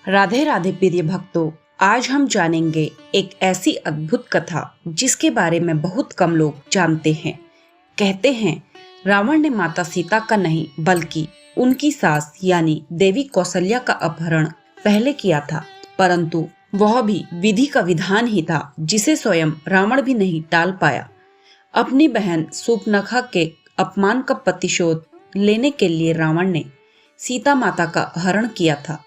राधे राधे प्रिय भक्तों, आज हम जानेंगे एक ऐसी अद्भुत कथा जिसके बारे में बहुत कम लोग जानते हैं। कहते हैं रावण ने माता सीता का नहीं बल्कि उनकी सास यानी देवी कौशल्या का अपहरण पहले किया था, परंतु वह भी विधि का विधान ही था जिसे स्वयं रावण भी नहीं टाल पाया। अपनी बहन शूर्पणखा के अपमान का प्रतिशोध लेने के लिए रावण ने सीता माता का हरण किया था,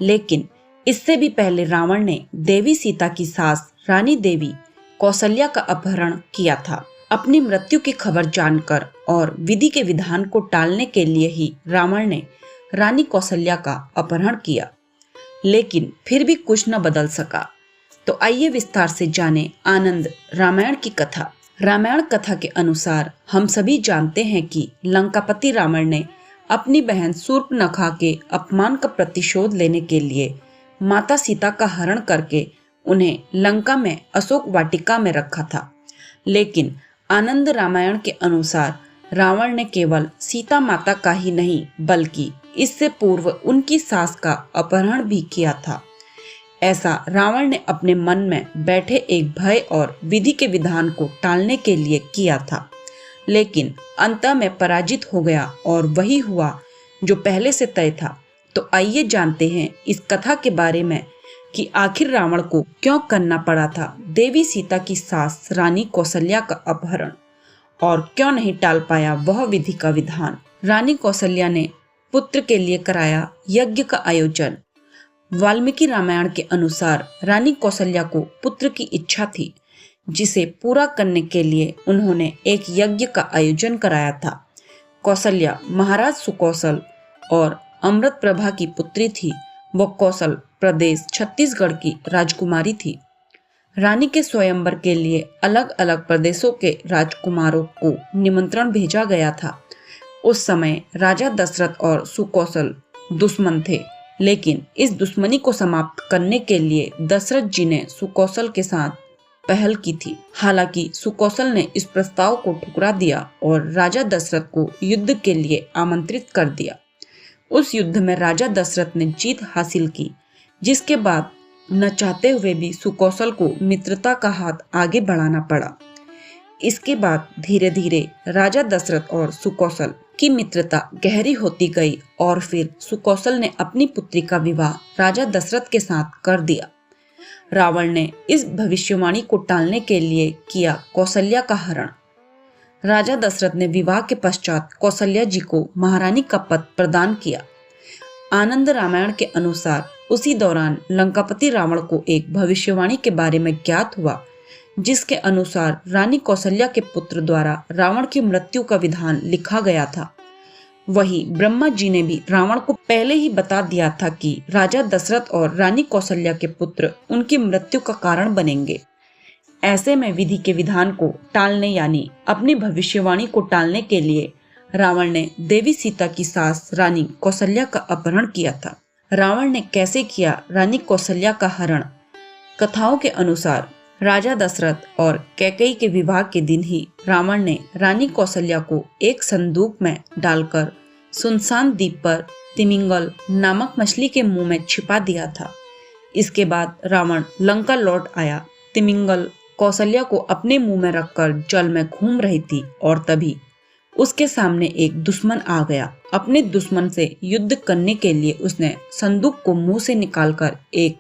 लेकिन इससे भी पहले रावण ने देवी सीता की सास रानी देवी कौशल्या का अपहरण किया था। अपनी मृत्यु की खबर जानकर और विधि के विधान को टालने के लिए ही रावण ने रानी कौशल्या का अपहरण किया, लेकिन फिर भी कुछ न बदल सका। तो आइए विस्तार से जानें आनंद रामायण की कथा। रामायण कथा के अनुसार हम सभी जानते हैं कि लंकापति रावण ने अपनी बहन शूर्पणखा के अपमान का प्रतिशोध लेने के लिए माता सीता का हरण करके उन्हें लंका में अशोक वाटिका में रखा था। लेकिन आनंद रामायण के अनुसार रावण ने केवल सीता माता का ही नहीं बल्कि इससे पूर्व उनकी सास का अपहरण भी किया था। ऐसा रावण ने अपने मन में बैठे एक भय और विधि के विधान को टालने के लिए किया था, लेकिन अंत में पराजित हो गया और वही हुआ जो पहले से तय था। तो आइए जानते हैं इस कथा के बारे में कि आखिर रावण को क्यों करना पड़ा था देवी सीता की सास रानी कौशल्या का अपहरण और क्यों नहीं टाल पाया वह विधि का विधान। रानी कौशल्या ने पुत्र के लिए कराया यज्ञ का आयोजन। वाल्मीकि रामायण के अनुसार रानी कौशल्या को पुत्र की इच्छा थी, जिसे पूरा करने के लिए उन्होंने एक यज्ञ का आयोजन कराया था। कौशल्या महाराज सुकौशल और अमृत प्रभा की पुत्री थी। वह कौशल प्रदेश छत्तीसगढ़ की राजकुमारी थी। रानी के स्वयंवर के लिए अलग अलग प्रदेशों के राजकुमारों को निमंत्रण भेजा गया था। उस समय राजा दशरथ और सुकौशल दुश्मन थे, लेकिन इस दुश्मनी को समाप्त करने के लिए दशरथ जी ने सुकौशल के साथ पहल की थी। हालांकि सुकौशल ने इस प्रस्ताव को ठुकरा दिया और राजा दशरथ को युद्ध के लिए आमंत्रित कर दिया। उस युद्ध में राजा दशरथ ने जीत हासिल की, जिसके बाद न चाहते हुए भी सुकौशल को मित्रता का हाथ आगे बढ़ाना पड़ा। इसके बाद धीरे धीरे राजा दशरथ और सुकौशल की मित्रता गहरी होती गई और फिर सुकौशल ने अपनी पुत्री का विवाह राजा दशरथ के साथ कर दिया। रावण ने इस भविष्यवाणी को टालने के लिए किया कौशल्या का हरण। राजा दशरथ ने विवाह के पश्चात कौशल्या जी को महारानी का पद प्रदान किया। आनंद रामायण के अनुसार उसी दौरान लंकापति रावण को एक भविष्यवाणी के बारे में ज्ञात हुआ, जिसके अनुसार रानी कौशल्या के पुत्र द्वारा रावण की मृत्यु का विधान लिखा गया था। वही ब्रह्मा जी ने भी रावण को पहले ही बता दिया था कि राजा दशरथ और रानी कौशल्या के पुत्र उनकी मृत्यु का कारण बनेंगे। ऐसे में विधि के विधान को टालने यानी अपनी भविष्यवाणी को टालने के लिए रावण ने देवी सीता की सास रानी कौशल्या का अपहरण किया था। रावण ने कैसे किया रानी कौशल्या का हरण? कथाओं के अनुसार राजा दशरथ और कैकेयी के विवाह के दिन ही रावण ने रानी कौशल्या को एक संदूक में डालकर सुनसान द्वीप पर तिमिंगल नामक मछली के मुंह में छिपा दिया था। इसके बाद रावण लंका लौट आया। तिमिंगल कौशल्या को अपने मुंह में रखकर जल में घूम रही थी और तभी उसके सामने एक दुश्मन आ गया। अपने दुश्मन से युद्ध करने के लिए उसने संदूक को मुंह से निकालकर एक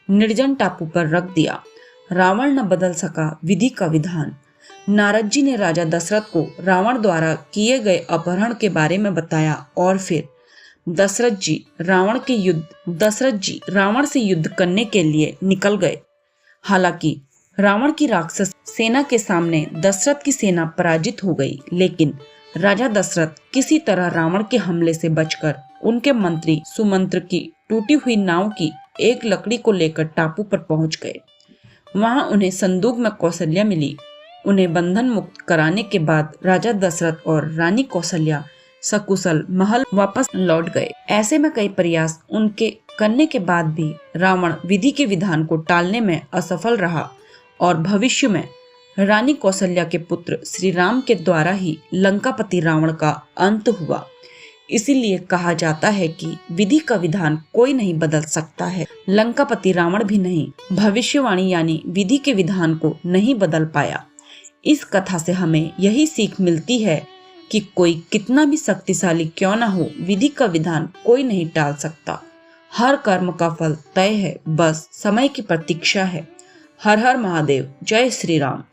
निर्जन टापू पर रख दिया। रावण न बदल सका विधि का विधान। नारद जी ने राजा दशरथ को रावण द्वारा किए गए अपहरण के बारे में बताया और फिर दशरथ जी रावण से युद्ध करने के लिए निकल गए। हालांकि रावण की राक्षस सेना के सामने दशरथ की सेना पराजित हो गई, लेकिन राजा दशरथ किसी तरह रावण के हमले से बचकर उनके मंत्री सुमंत्र की टूटी हुई नाव की एक लकड़ी को लेकर टापू पर पहुंच गए। वहां उन्हें संदूक में कौशल्या मिली। उन्हें बंधन मुक्त कराने के बाद राजा दशरथ और रानी कौशल्या सकुशल महल वापस लौट गए। ऐसे में कई प्रयास उनके करने के बाद भी रावण विधि के विधान को टालने में असफल रहा और भविष्य में रानी कौशल्या के पुत्र श्री राम के द्वारा ही लंकापति रावण का अंत हुआ। इसीलिए कहा जाता है कि विधि का विधान कोई नहीं बदल सकता है। लंकापति रावण भी नहीं, भविष्यवाणी यानी विधि के विधान को नहीं बदल पाया। इस कथा से हमें यही सीख मिलती है कि कोई कितना भी शक्तिशाली क्यों ना हो, विधि का विधान कोई नहीं टाल सकता। हर कर्म का फल तय है, बस समय की प्रतीक्षा है। हर हर महादेव। जय श्री राम।